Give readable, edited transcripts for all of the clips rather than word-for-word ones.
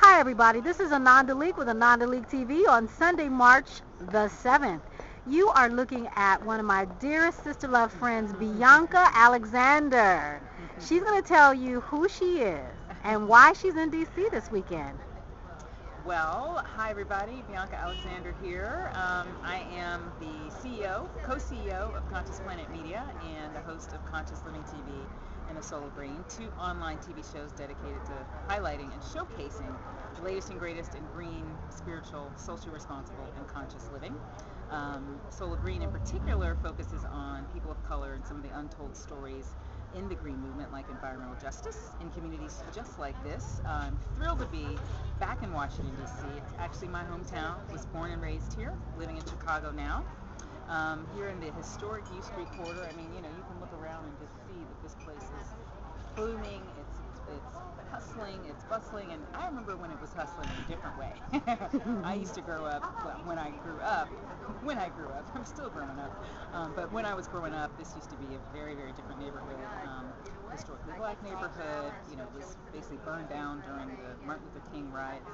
Hi everybody, this is Ananda Leeke with Ananda Leeke TV on Sunday, March the 7th. You are looking at one of my dearest sister love friends, Bianca Alexander. She's going to tell you who she is and why she's in D.C. this weekend. Well, hi everybody, Bianca Alexander here. I am the CEO, co-CEO of Conscious Planet Media and the host of Conscious Living TV and The Soul of Green, two online TV shows dedicated to highlighting and showcasing the latest and greatest in green, spiritual, socially responsible, and conscious living. Soul of Green in particular focuses on people of color and some of the untold stories in the green movement, like environmental justice in communities just like this. I'm thrilled to be back in Washington, D.C. It's actually my hometown. Was born and raised here, living in Chicago now. Here in the historic U Street corridor, I mean, you can look around and just see that this place is booming. It's hustling, it's bustling, and I remember when it was hustling in a different way. I used to grow up, well, when I grew up, I'm still growing up, but when I was growing up, this used to be a very, very different neighborhood, historically black neighborhood. It was basically burned down during the Martin Luther King riots,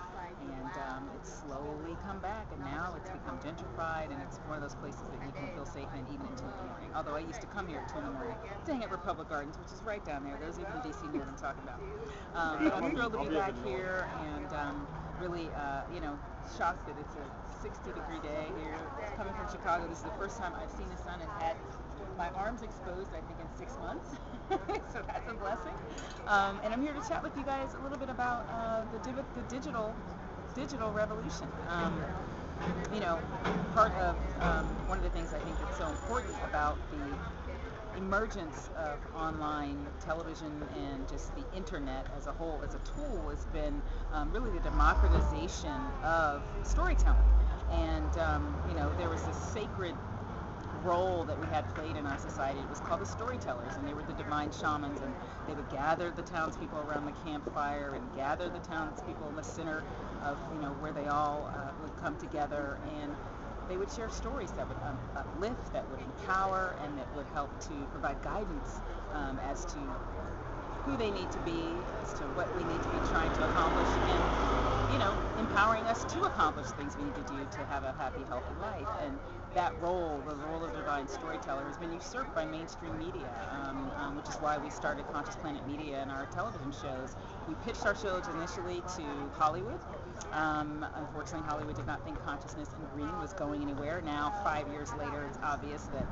and it's slowly come back, and now it's become gentrified, and it's one of those places that you can feel safe in even at 2 in the morning. Although I used to come here at 2 in the morning to hang at Republic Gardens, which is right down there. Those of you from DC know what I'm talking about. But I'm thrilled to be back here, and really, shocked that it's a 60-degree day here. Coming from Chicago, this is the first time I've seen the sun and had my arms exposed, I think, in 6 months. So that's a blessing. And I'm here to chat with you guys a little bit about the digital revolution. Part of one of the things I think that's so important about the emergence of online television and just the internet as a whole, as a tool, has been really the democratization of storytelling. And there was this sacred role that we had played in our society. It was called the storytellers, and they were the divine shamans, and they would gather the townspeople around the campfire and gather the townspeople in the center of where they all would come together, and they would share stories that would uplift, that would empower, and that would help to provide guidance as to who they need to be, as to what we need to be trying to accomplish, and empowering us to accomplish things we need to do to have a happy, healthy life. And that role, the role of divine storyteller, has been usurped by mainstream media, which is why we started Conscious Planet Media and our television shows. We pitched our shows initially to Hollywood. Unfortunately, Hollywood did not think consciousness and green was going anywhere. Now, 5 years later, it's obvious that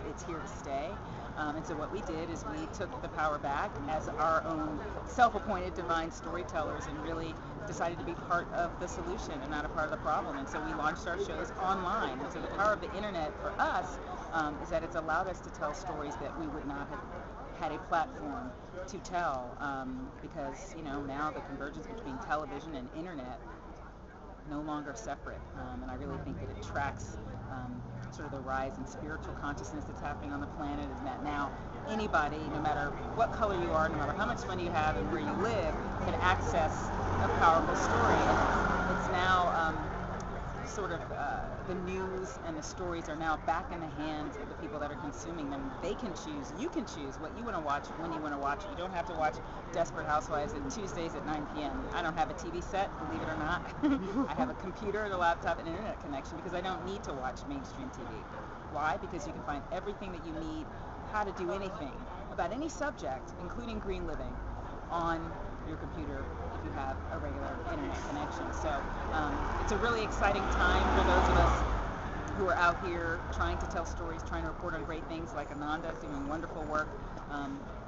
it's here to stay. And so what we did is we took the power back as our own self-appointed divine storytellers and really decided to be part of the solution and not a part of the problem. And so we launched our shows online. And so the power of the internet for us is that it's allowed us to tell stories that we would not have had a platform to tell, because now the convergence between television and internet no longer separate, and I really think that it tracks sort of the rise in spiritual consciousness that's happening on the planet, and that now anybody, no matter what color you are, no matter how much money you have and where you live, can access a powerful story. And it's now sort of the news and the stories are now back in the hands of the people that are consuming them. They can choose. You can choose what you want to watch when you want to watch it. You don't have to watch Desperate Housewives on Tuesdays at 9 p.m. I don't have a TV set, believe it or not. I have a computer and a laptop and internet connection because I don't need to watch mainstream TV. Why? Because you can find everything that you need, how to do anything about any subject, including green living, on your computer if you have a regular internet connection. So it's a really exciting time for those of us who are out here trying to tell stories, trying to report on great things, like Ananda doing wonderful work.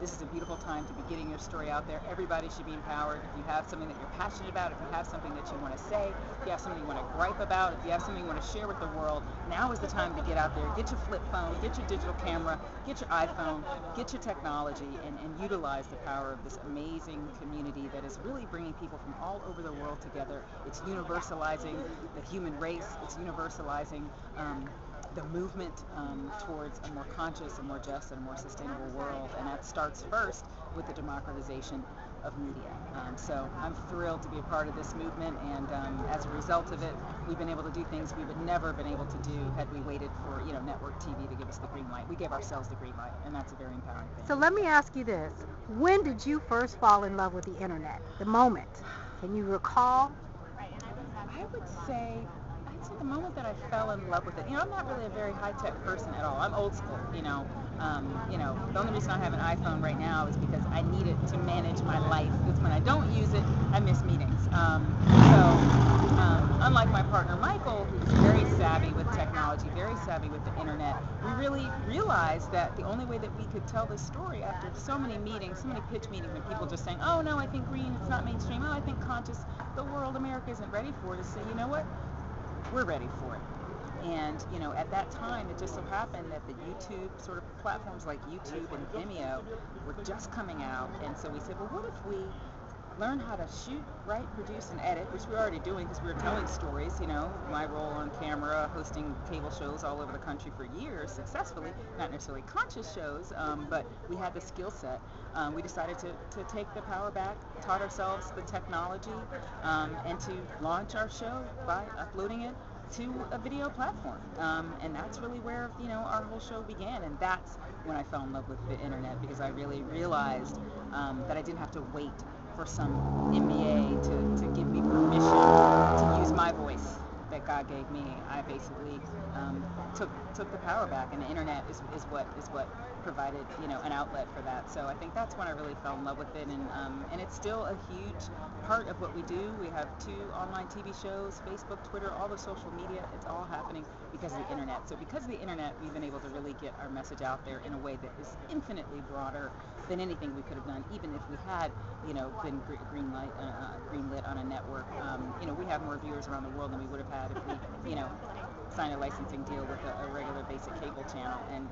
This is a beautiful time to be getting your story out there. Everybody should be empowered. If you have something that you're passionate about, if you have something that you want to say, if you have something you want to gripe about, if you have something you want to share with the world, now is the time to get out there. Get your flip phone, get your digital camera, get your iPhone, get your technology, and utilize the power of this amazing community that is really bringing people from all over the world together. It's universalizing the human race. It's universalizing the movement towards a more conscious, a more just, and a more sustainable world. And that starts first with the democratization of media. So I'm thrilled to be a part of this movement, and as a result of it, we've been able to do things we would never have been able to do had we waited for network TV to give us the green light. We gave ourselves the green light, and that's a very empowering thing. So let me ask you this. When did you first fall in love with the internet? The moment? Can you recall? I would say, I'd say the moment that I fell in love with it. I'm not really a very high-tech person at all. I'm old school. The only reason I have an iPhone right now is because I need it to manage my life. Because when I don't use it, I miss meetings. Unlike my partner Michael, who's very savvy with technology, very savvy with the internet, we really realized that the only way that we could tell this story after so many meetings, so many pitch meetings, and people just saying, "Oh no, I think green, it's not mainstream. Oh, I think conscious. The world, America isn't ready for it." To say, you know what, we're ready for it. And at that time, it just so happened that the YouTube sort of platforms like YouTube and Vimeo were just coming out, and so we said, well, what if we learn how to shoot, write, produce, and edit, which we're already doing because we were telling stories. My role on camera, hosting cable shows all over the country for years successfully, not necessarily conscious shows, but we had the skill set. We decided to take the power back, taught ourselves the technology, and to launch our show by uploading it to a video platform. And that's really where, our whole show began. And that's when I fell in love with the internet, because I really realized that I didn't have to wait for some MBA to give me permission to use my voice that God gave me. I basically took the power back, and the internet is what provided an outlet for that. So I think that's when I really fell in love with it, and it's still a huge part of what we do. We have 2 online TV shows, Facebook, Twitter, all the social media. It's all happening because of the internet. So because of the internet, we've been able to really get our message out there in a way that is infinitely broader than anything we could have done, even if we had been greenlit on a network. We have more viewers around the world than we would have had if we signed a licensing deal with a regular basic cable channel. And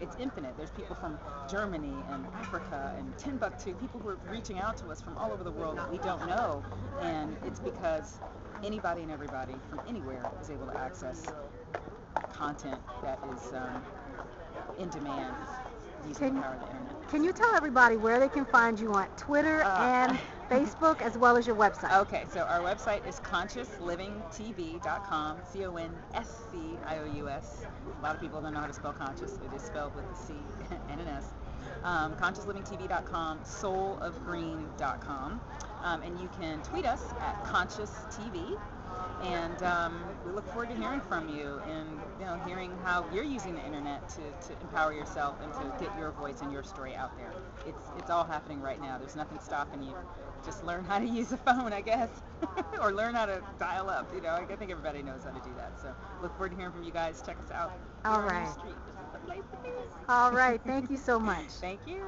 it's infinite. There's people from Germany and Africa and Timbuktu, people who are reaching out to us from all over the world that we don't know, and it's because anybody and everybody from anywhere is able to access content that is in demand using the power of the internet. Can you tell everybody where they can find you on Twitter and Facebook, as well as your website? Okay, so our website is consciouslivingtv.com, CONSCIOUS. A lot of people don't know how to spell conscious. It is spelled with a C and an S. Consciouslivingtv.com, soulofgreen.com. And you can tweet us at conscioustv. And we look forward to hearing from you, and hearing how you're using the internet to empower yourself and to get your voice and your story out there. It's all happening right now. There's nothing stopping you. Just learn how to use a phone, I guess, or learn how to dial up. I think everybody knows how to do that. So look forward to hearing from you guys. Check us out. All right. Street. This is the place to be. All right. Thank you so much. Thank you.